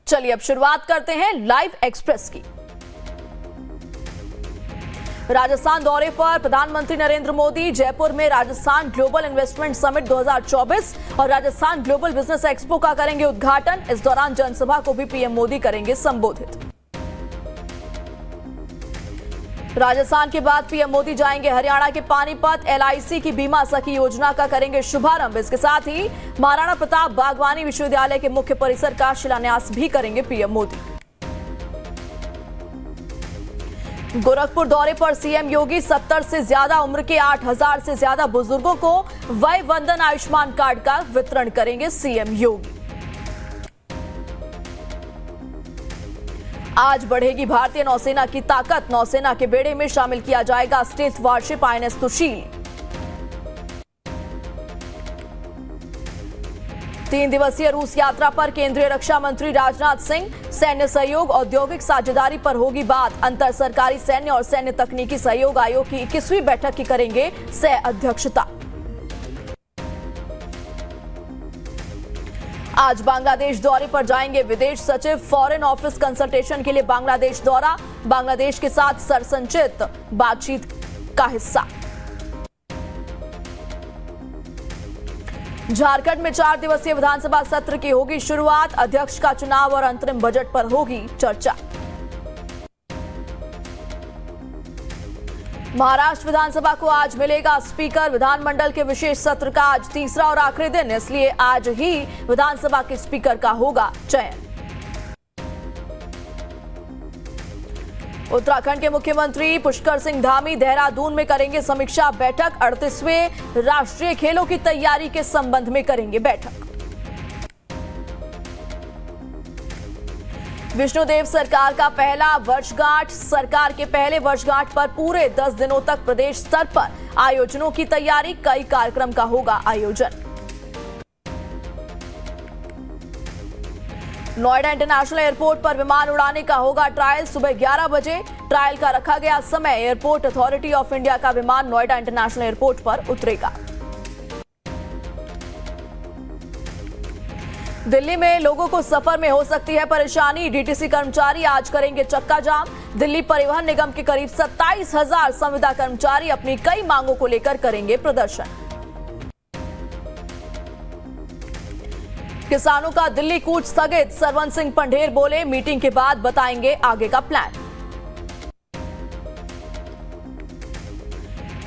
चलिए अब शुरुआत करते हैं लाइव एक्सप्रेस की। राजस्थान दौरे पर प्रधानमंत्री नरेंद्र मोदी। जयपुर में राजस्थान ग्लोबल इन्वेस्टमेंट समिट 2024 और राजस्थान ग्लोबल बिजनेस एक्सपो का करेंगे उद्घाटन। इस दौरान जनसभा को भी पीएम मोदी करेंगे संबोधित। राजस्थान के बाद पीएम मोदी जाएंगे हरियाणा के पानीपत। एलआईसी की बीमा सखी योजना का करेंगे शुभारंभ। इसके साथ ही महाराणा प्रताप बागवानी विश्वविद्यालय के मुख्य परिसर का शिलान्यास भी करेंगे पीएम मोदी। गोरखपुर दौरे पर सीएम योगी। 70 से ज्यादा उम्र के 8000 से ज्यादा बुजुर्गों को वय वंदन आयुष्मान कार्ड का वितरण करेंगे सीएम योगी। आज बढ़ेगी भारतीय नौसेना की ताकत। नौसेना के बेड़े में शामिल किया जाएगा स्टेल्थ वारशिप आईएनएस सुशील। 3 दिवसीय रूस यात्रा पर केंद्रीय रक्षा मंत्री राजनाथ सिंह। सैन्य सहयोग औद्योगिक साझेदारी पर होगी बात। अंतर सरकारी सैन्य और सैन्य तकनीकी सहयोग आयोग की 21वीं बैठक की करेंगे सह अध्यक्षता। आज बांग्लादेश दौरे पर जाएंगे विदेश सचिव। फॉरेन ऑफिस कंसल्टेशन के लिए बांग्लादेश दौरा। बांग्लादेश के साथ सरसंचित बातचीत का हिस्सा। झारखंड में 4 दिवसीय विधानसभा सत्र की होगी शुरुआत। अध्यक्ष का चुनाव और अंतरिम बजट पर होगी चर्चा। महाराष्ट्र विधानसभा को आज मिलेगा स्पीकर। विधानमंडल के विशेष सत्र का आज तीसरा और आखिरी दिन, इसलिए आज ही विधानसभा के स्पीकर का होगा चयन। उत्तराखंड के मुख्यमंत्री पुष्कर सिंह धामी देहरादून में करेंगे समीक्षा बैठक। 38वें राष्ट्रीय खेलों की तैयारी के संबंध में करेंगे बैठक। विष्णुदेव सरकार का पहला वर्षगांठ। सरकार के पहले वर्षगांठ पर पूरे 10 दिनों तक प्रदेश स्तर पर आयोजनों की तैयारी। कई कार्यक्रम का होगा आयोजन। नोएडा इंटरनेशनल एयरपोर्ट पर विमान उड़ाने का होगा ट्रायल। सुबह 11 बजे ट्रायल का रखा गया समय। एयरपोर्ट अथॉरिटी ऑफ इंडिया का विमान नोएडा इंटरनेशनल एयरपोर्ट पर उतरेगा। दिल्ली में लोगों को सफर में हो सकती है परेशानी। डीटीसी कर्मचारी आज करेंगे चक्का जाम। दिल्ली परिवहन निगम के करीब 27,000 संविदा कर्मचारी अपनी कई मांगों को लेकर करेंगे प्रदर्शन। किसानों का दिल्ली कूच स्थगित। सरवन सिंह पंढेर बोले, मीटिंग के बाद बताएंगे आगे का प्लान।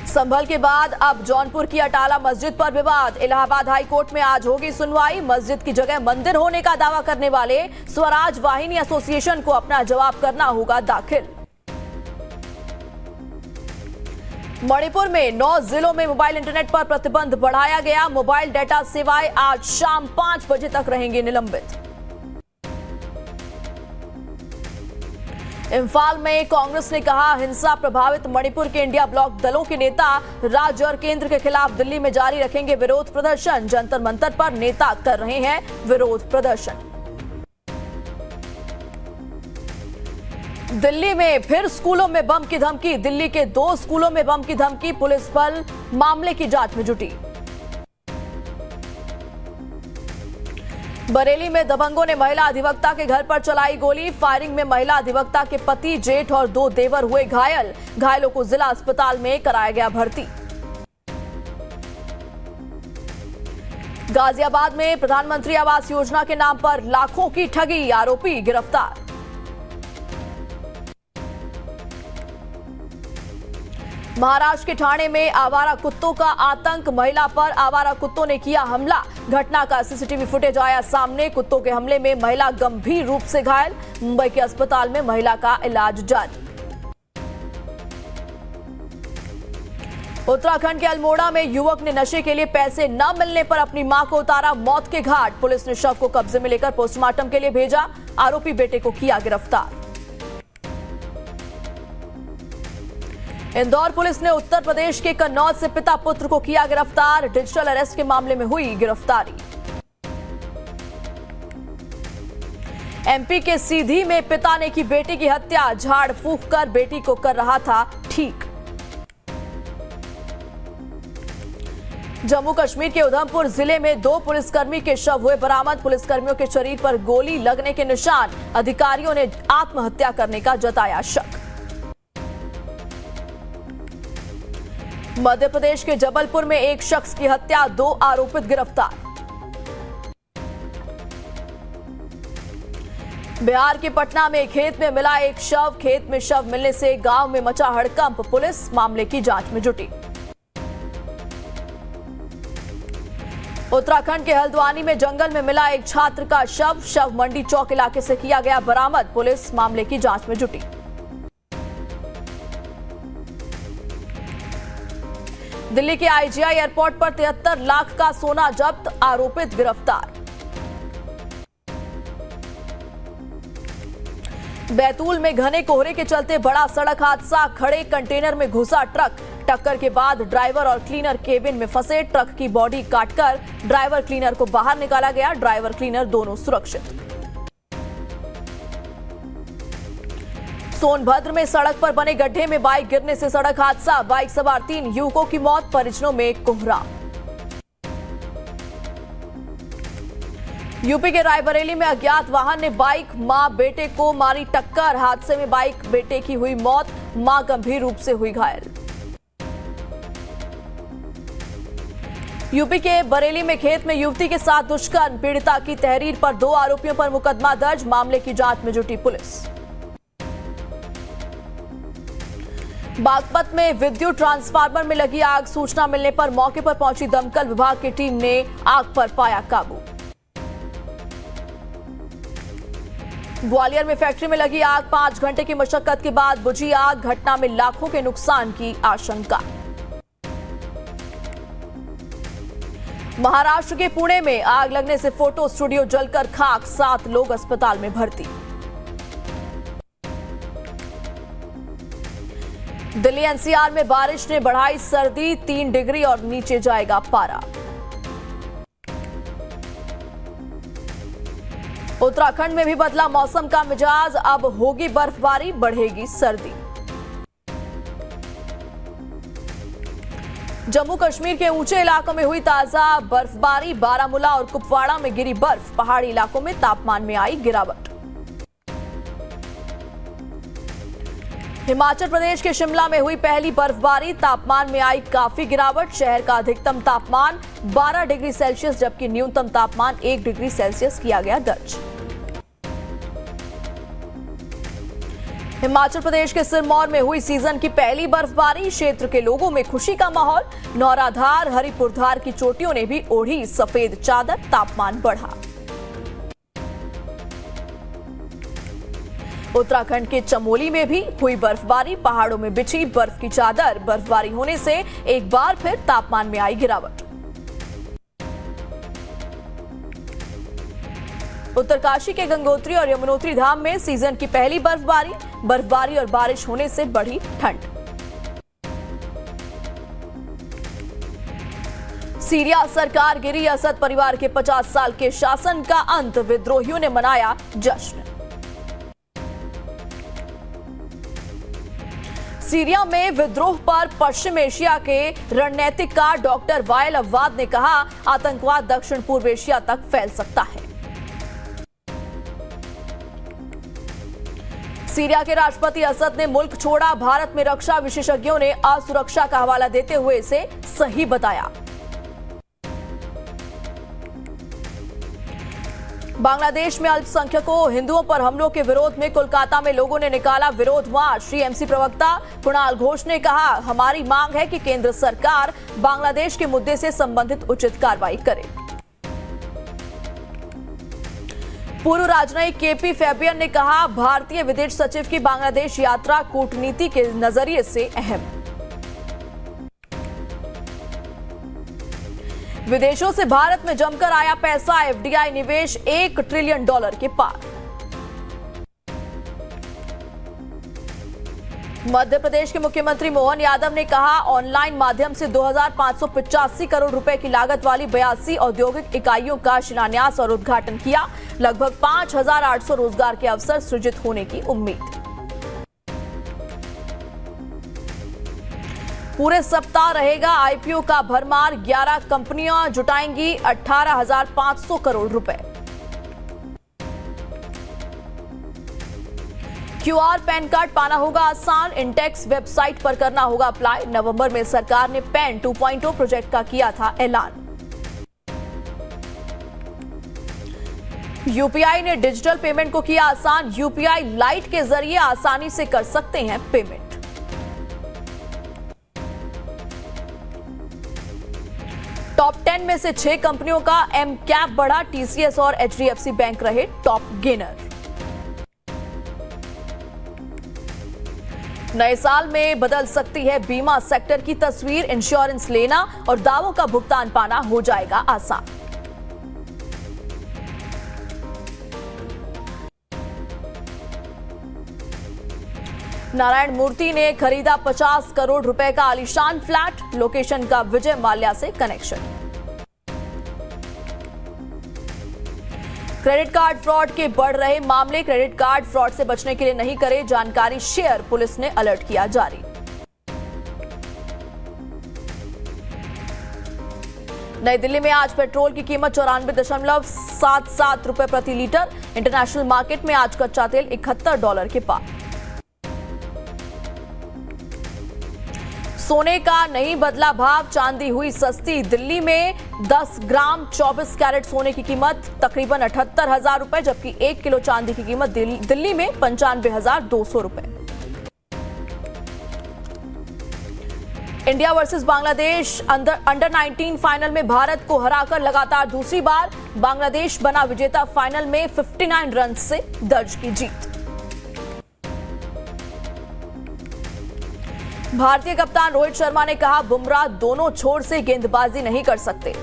संभल के बाद अब जौनपुर की अटाला मस्जिद पर विवाद। इलाहाबाद हाई कोर्ट में आज होगी सुनवाई। मस्जिद की जगह मंदिर होने का दावा करने वाले स्वराज वाहिनी एसोसिएशन को अपना जवाब करना होगा दाखिल। मणिपुर में 9 जिलों में मोबाइल इंटरनेट पर प्रतिबंध बढ़ाया गया। मोबाइल डेटा सेवाएं आज शाम 5 बजे तक रहेंगी निलंबित। इम्फाल में कांग्रेस ने कहा, हिंसा प्रभावित मणिपुर के इंडिया ब्लॉक दलों के नेता राज्य और केंद्र के खिलाफ दिल्ली में जारी रखेंगे विरोध प्रदर्शन। जंतर मंतर पर नेता कर रहे हैं विरोध प्रदर्शन। दिल्ली में फिर स्कूलों में बम की धमकी। दिल्ली के 2 स्कूलों में बम की धमकी। पुलिस बल मामले की जांच में जुटी। बरेली में दबंगों ने महिला अधिवक्ता के घर पर चलाई गोली। फायरिंग में महिला अधिवक्ता के पति, जेठ और 2 देवर हुए घायल। घायलों को जिला अस्पताल में कराया गया भर्ती। गाजियाबाद में प्रधानमंत्री आवास योजना के नाम पर लाखों की ठगी। आरोपी गिरफ्तार। महाराष्ट्र के ठाणे में आवारा कुत्तों का आतंक। महिला पर आवारा कुत्तों ने किया हमला। घटना का सीसीटीवी फुटेज आया सामने। कुत्तों के हमले में महिला गंभीर रूप से घायल। मुंबई के अस्पताल में महिला का इलाज जारी। उत्तराखंड के अल्मोड़ा में युवक ने नशे के लिए पैसे न मिलने पर अपनी मां को उतारा मौत के घाट। पुलिस ने शव को कब्जे में लेकर पोस्टमार्टम के लिए भेजा। आरोपी बेटे को किया गिरफ्तार। इंदौर पुलिस ने उत्तर प्रदेश के कन्नौज से पिता पुत्र को किया गिरफ्तार। डिजिटल अरेस्ट के मामले में हुई गिरफ्तारी। एमपी के सीधी में पिता ने की बेटी की हत्या। झाड़ फूंक कर बेटी को कर रहा था ठीक। जम्मू कश्मीर के उधमपुर जिले में 2 पुलिसकर्मी के शव हुए बरामद। पुलिसकर्मियों के शरीर पर गोली लगने के निशान। अधिकारियों ने आत्महत्या करने का जताया शक। मध्य प्रदेश के जबलपुर में एक शख्स की हत्या, 2 आरोपित गिरफ्तार। बिहार के पटना में खेत में मिला एक शव। खेत में शव मिलने से गांव में मचा हड़कंप। पुलिस मामले की जांच में जुटी। उत्तराखंड के हल्द्वानी में जंगल में मिला एक छात्र का शव मंडी चौक इलाके से किया गया बरामद। पुलिस मामले की जांच में जुटी। दिल्ली के आईजीआई एयरपोर्ट पर 73 लाख का सोना जब्त, आरोपित गिरफ्तार। बैतूल में घने कोहरे के चलते बड़ा सड़क हादसा, खड़े कंटेनर में घुसा ट्रक। टक्कर के बाद ड्राइवर और क्लीनर केबिन में फंसे। ट्रक की बॉडी काटकर ड्राइवर क्लीनर को बाहर निकाला गया। ड्राइवर क्लीनर दोनों सुरक्षित। सोनभद्र में सड़क पर बने गड्ढे में बाइक गिरने से सड़क हादसा, बाइक सवार 3 युवकों की मौत, परिजनों में कोहराम। यूपी के रायबरेली में अज्ञात वाहन ने बाइक मां बेटे को मारी टक्कर। हादसे में बाइक बेटे की हुई मौत, मां गंभीर रूप से हुई घायल। यूपी के बरेली में खेत में युवती के साथ दुष्कर्म, पीड़िता की तहरीर पर 2 आरोपियों पर मुकदमा दर्ज। मामले की जांच में जुटी पुलिस। बागपत में विद्युत ट्रांसफार्मर में लगी आग, सूचना मिलने पर मौके पर पहुंची दमकल विभाग की टीम ने आग पर पाया काबू। ग्वालियर में फैक्ट्री में लगी आग, 5 घंटे की मशक्कत के बाद बुझी आग। घटना में लाखों के नुकसान की आशंका। महाराष्ट्र के पुणे में आग लगने से फोटो स्टूडियो जलकर खाक, 7 लोग अस्पताल में भर्ती। दिल्ली एनसीआर में बारिश ने बढ़ाई सर्दी, 3 डिग्री और नीचे जाएगा पारा। उत्तराखंड में भी बदला मौसम का मिजाज, अब होगी बर्फबारी, बढ़ेगी सर्दी। जम्मू कश्मीर के ऊंचे इलाकों में हुई ताजा बर्फबारी, बारामूला और कुपवाड़ा में गिरी बर्फ, पहाड़ी इलाकों में तापमान में आई गिरावट। हिमाचल प्रदेश के शिमला में हुई पहली बर्फबारी, तापमान में आई काफी गिरावट। शहर का अधिकतम तापमान 12 डिग्री सेल्सियस जबकि न्यूनतम तापमान 1 डिग्री सेल्सियस किया गया दर्ज। हिमाचल प्रदेश के सिरमौर में हुई सीजन की पहली बर्फबारी, क्षेत्र के लोगों में खुशी का माहौल। नौराधार, हरिपुरधार की चोटियों ने भी ओढ़ी सफेद चादर, तापमान बढ़ा। उत्तराखंड के चमोली में भी हुई बर्फबारी, पहाड़ों में बिछी बर्फ की चादर। बर्फबारी होने से एक बार फिर तापमान में आई गिरावट। उत्तरकाशी के गंगोत्री और यमुनोत्री धाम में सीजन की पहली बर्फबारी और बारिश होने से बढ़ी ठंड। सीरिया सरकार गिरी, असद परिवार के 50 साल के शासन का अंत, विद्रोहियों ने मनाया जश्न। सीरिया में विद्रोह पर पश्चिम एशिया के रणनीतिकार डॉक्टर वायल अव्वाद ने कहा, आतंकवाद दक्षिण पूर्व एशिया तक फैल सकता है। सीरिया के राष्ट्रपति असद ने मुल्क छोड़ा, भारत में रक्षा विशेषज्ञों ने असुरक्षा का हवाला देते हुए इसे सही बताया। बांग्लादेश में अल्पसंख्यकों हिंदुओं पर हमलों के विरोध में कोलकाता में लोगों ने निकाला विरोध मार्च। टीएमसी प्रवक्ता कुणाल घोष ने कहा, हमारी मांग है कि केंद्र सरकार बांग्लादेश के मुद्दे से संबंधित उचित कार्रवाई करे। पूर्व राजनयिक केपी फैबियन ने कहा, भारतीय विदेश सचिव की बांग्लादेश यात्रा कूटनीति के नजरिए से अहम। विदेशों से भारत में जमकर आया पैसा, एफडीआई निवेश $1 ट्रिलियन के पार। मध्य प्रदेश के मुख्यमंत्री मोहन यादव ने कहा, ऑनलाइन माध्यम से 2585 करोड़ रुपए की लागत वाली 82 औद्योगिक इकाइयों का शिलान्यास और उद्घाटन किया। लगभग 5800 रोजगार के अवसर सृजित होने की उम्मीद। पूरे सप्ताह रहेगा आईपीओ का भरमार। 11 कंपनियां जुटाएंगी 18,500 करोड़ रुपए। क्यूआर पैन कार्ड पाना होगा आसान। इंटेक्स वेबसाइट पर करना होगा अप्लाई। नवंबर में सरकार ने पैन 2.0 प्रोजेक्ट का किया था ऐलान। यूपीआई ने डिजिटल पेमेंट को किया आसान। यूपीआई लाइट के जरिए आसानी से कर सकते हैं पेमेंट। टॉप 10 में से 6 कंपनियों का एम कैप बढ़ा। टीसीएस और एचडीएफसी बैंक रहे टॉप गेनर। नए साल में बदल सकती है बीमा सेक्टर की तस्वीर। इंश्योरेंस लेना और दावों का भुगतान पाना हो जाएगा आसान। नारायण मूर्ति ने खरीदा 50 करोड़ रुपए का आलीशान फ्लैट। लोकेशन का विजय माल्या से कनेक्शन। क्रेडिट कार्ड फ्रॉड के बढ़ रहे मामले। क्रेडिट कार्ड फ्रॉड से बचने के लिए नहीं करे जानकारी शेयर। पुलिस ने अलर्ट किया जारी। नई दिल्ली में आज पेट्रोल की कीमत 94.77 रुपए प्रति लीटर। इंटरनेशनल मार्केट में आज कच्चा तेल $71 के पार। सोने का नहीं बदला भाव। चांदी हुई सस्ती। दिल्ली में 10 ग्राम 24 कैरेट सोने की कीमत तकरीबन 78,000 रुपए, जबकि 1 किलो चांदी की कीमत दिल्ली में 95,200 रुपए। India versus Bangladesh under 19 final में भारत को हराकर लगातार दूसरी बार बांग्लादेश बना विजेता। फाइनल में 59 रन से दर्ज की जीत। भारतीय कप्तान रोहित शर्मा ने कहा बुमराह दोनों छोर से गेंदबाजी नहीं कर सकते।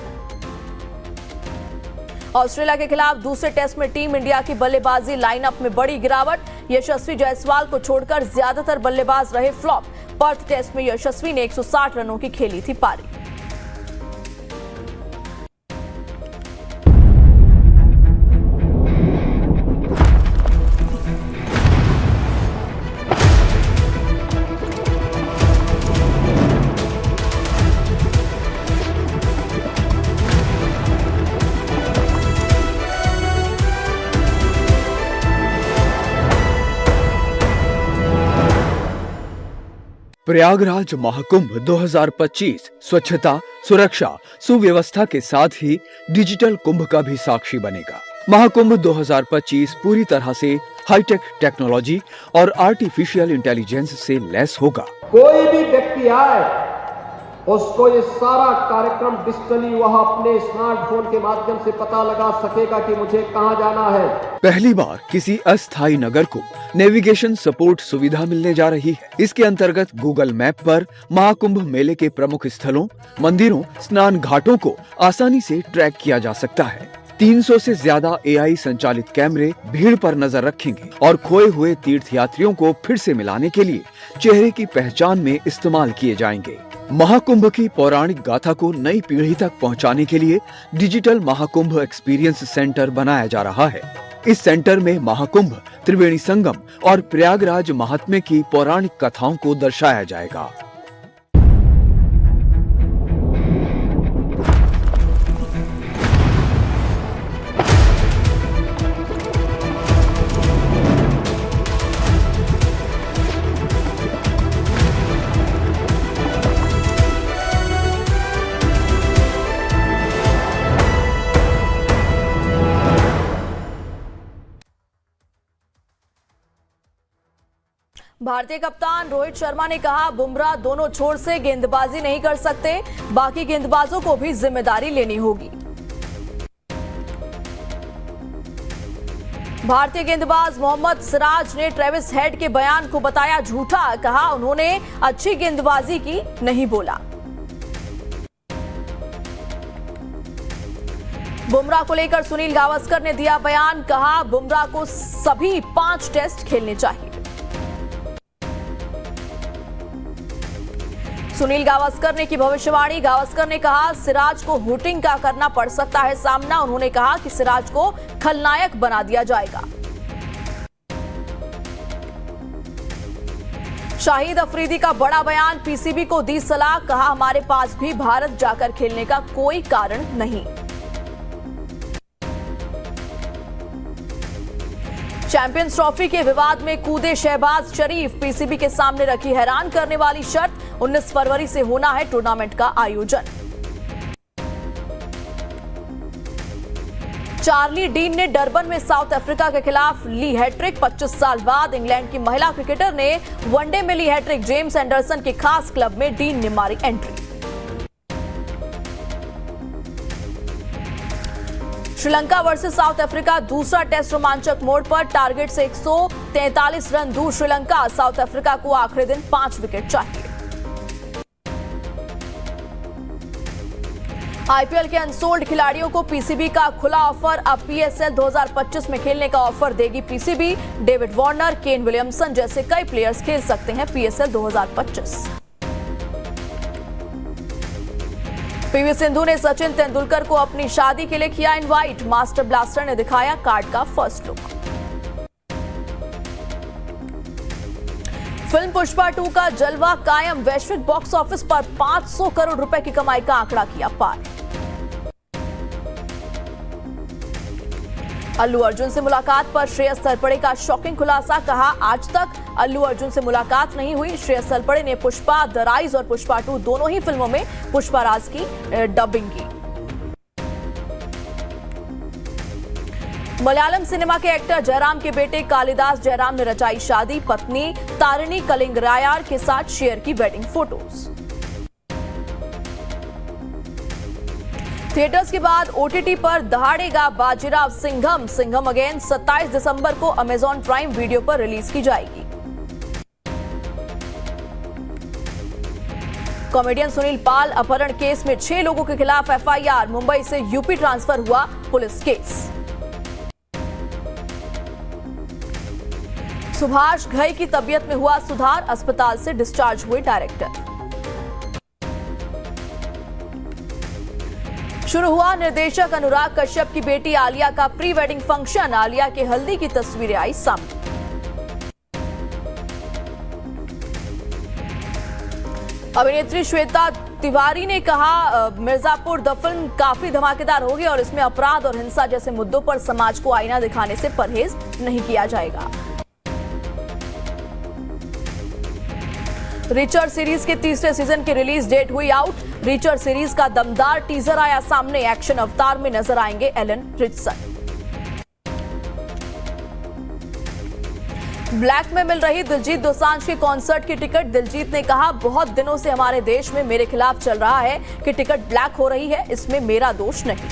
ऑस्ट्रेलिया के खिलाफ दूसरे टेस्ट में टीम इंडिया की बल्लेबाजी लाइनअप में बड़ी गिरावट। यशस्वी जायसवाल को छोड़कर ज्यादातर बल्लेबाज रहे फ्लॉप। पर्थ टेस्ट में यशस्वी ने 160 रनों की खेली थी पारी। प्रयागराज महाकुंभ 2025 स्वच्छता, सुरक्षा, सुव्यवस्था के साथ ही डिजिटल कुंभ का भी साक्षी बनेगा। महाकुंभ 2025 पूरी तरह से हाईटेक टेक्नोलॉजी और आर्टिफिशियल इंटेलिजेंस से लैस होगा। कोई भी व्यक्ति आए उसको ये सारा कार्यक्रम डिजिटली वह अपने स्मार्टफोन के माध्यम से पता लगा सकेगा कि मुझे कहां जाना है। पहली बार किसी अस्थायी नगर को नेविगेशन सपोर्ट सुविधा मिलने जा रही है। इसके अंतर्गत गूगल मैप पर महाकुंभ मेले के प्रमुख स्थलों, मंदिरों, स्नान घाटों को आसानी से ट्रैक किया जा सकता है। 300 से ज्यादा एआई संचालित कैमरे भीड़ पर नजर रखेंगे और खोए हुए तीर्थयात्रियों को फिर से मिलाने के लिए चेहरे की पहचान में इस्तेमाल किए जाएंगे। महाकुंभ की पौराणिक गाथा को नई पीढ़ी तक पहुंचाने के लिए डिजिटल महाकुंभ एक्सपीरियंस सेंटर बनाया जा रहा है। इस सेंटर में महाकुंभ, त्रिवेणी संगम और प्रयागराज महात्म्य की पौराणिक कथाओं को दर्शाया जाएगा। भारतीय कप्तान रोहित शर्मा ने कहा बुमराह दोनों छोर से गेंदबाजी नहीं कर सकते। बाकी गेंदबाजों को भी जिम्मेदारी लेनी होगी। भारतीय गेंदबाज मोहम्मद सिराज ने ट्रेविस हेड के बयान को बताया झूठा। कहा उन्होंने अच्छी गेंदबाजी की, नहीं बोला। बुमराह को लेकर सुनील गावस्कर ने दिया बयान। कहा बुमराह को सभी 5 टेस्ट खेलने चाहिए। सुनील गावस्कर ने की भविष्यवाणी। गावस्कर ने कहा सिराज को हुटिंग का करना पड़ सकता है सामना। उन्होंने कहा कि सिराज को खलनायक बना दिया जाएगा। शाहिद अफरीदी का बड़ा बयान, पीसीबी को दी सलाह, कहा हमारे पास भी भारत जाकर खेलने का कोई कारण नहीं। चैंपियंस ट्रॉफी के विवाद में कूदे शहबाज शरीफ, पीसीबी के सामने रखी हैरान करने वाली शर्त, 19 फरवरी से होना है टूर्नामेंट का आयोजन। चार्ली डीन ने डरबन में साउथ अफ्रीका के खिलाफ ली हैट्रिक। 25 साल बाद इंग्लैंड की महिला क्रिकेटर ने वनडे में ली हैट्रिक। जेम्स एंडरसन के खास क्लब में डीन ने मारी entry. Sri Lanka versus south Africa, दूसरा टेस्ट रोमांचक मोड़ पर। टारगेट से 143 रन दूर श्रीलंका। साउथ अफ्रीका को आखिरी दिन 5 विकेट चाहिए। आईपीएल के अनसोल्ड खिलाड़ियों को पीसीबी का खुला ऑफर। अब पीएसएल 2025 में खेलने का ऑफर देगी PCB. David Warner, Kane Williamson जैसे कई प्लेयर्स खेल सकते हैं पीएसएल 2025। पीवी सिंधु ने सचिन तेंदुलकर को अपनी शादी के लिए किया इनवाइट। मास्टर ब्लास्टर ने दिखाया कार्ड का फर्स्ट लुक। फिल्म पुष्पा 2 का जलवा कायम। वैश्विक बॉक्स ऑफिस पर 500 करोड़ रुपए की कमाई का आंकड़ा किया पार। अल्लू अर्जुन से मुलाकात पर श्रेयस तलपड़े का शॉकिंग खुलासा, कहा आज तक अल्लू अर्जुन से मुलाकात नहीं हुई। श्रेयस तलपड़े ने पुष्पा द राइज और पुष्पा 2 दोनों ही फिल्मों में पुष्पा राज की डबिंग की। मलयालम सिनेमा के एक्टर जयराम के बेटे कालिदास जयराम ने रचाई शादी। पत्नी तारिणी कलिंगरायार के साथ शेयर की वेडिंग फोटोज। थिएटर्स के बाद ओटीटी पर दहाड़ेगा बाजीराव सिंघम। सिंघम अगेन 27 दिसंबर को अमेजॉन प्राइम वीडियो पर रिलीज की जाएगी। कॉमेडियन सुनील पाल अपहरण केस में 6 लोगों के खिलाफ एफआईआर। मुंबई से यूपी ट्रांसफर हुआ पुलिस केस। सुभाष घई की तबीयत में हुआ सुधार। अस्पताल से डिस्चार्ज हुए डायरेक्टर। शुरू हुआ निर्देशक अनुराग कश्यप की बेटी आलिया का प्री वेडिंग फंक्शन। आलिया के हल्दी की तस्वीरें आई सामने। अभिनेत्री श्वेता तिवारी ने कहा मिर्जापुर द फिल्म काफी धमाकेदार होगी और इसमें अपराध और हिंसा जैसे मुद्दों पर समाज को आईना दिखाने से परहेज नहीं किया जाएगा। रिचर सीरीज के तीसरे सीजन की रिलीज डेट हुई आउट। रिचर सीरीज का दमदार टीजर आया सामने। एक्शन अवतार में नजर आएंगे एलन रिचसन। ब्लैक में मिल रही दिलजीत दोसांझ के कॉन्सर्ट की टिकट। दिलजीत ने कहा बहुत दिनों से हमारे देश में मेरे खिलाफ चल रहा है कि टिकट ब्लैक हो रही है, इसमें मेरा दोष नहीं।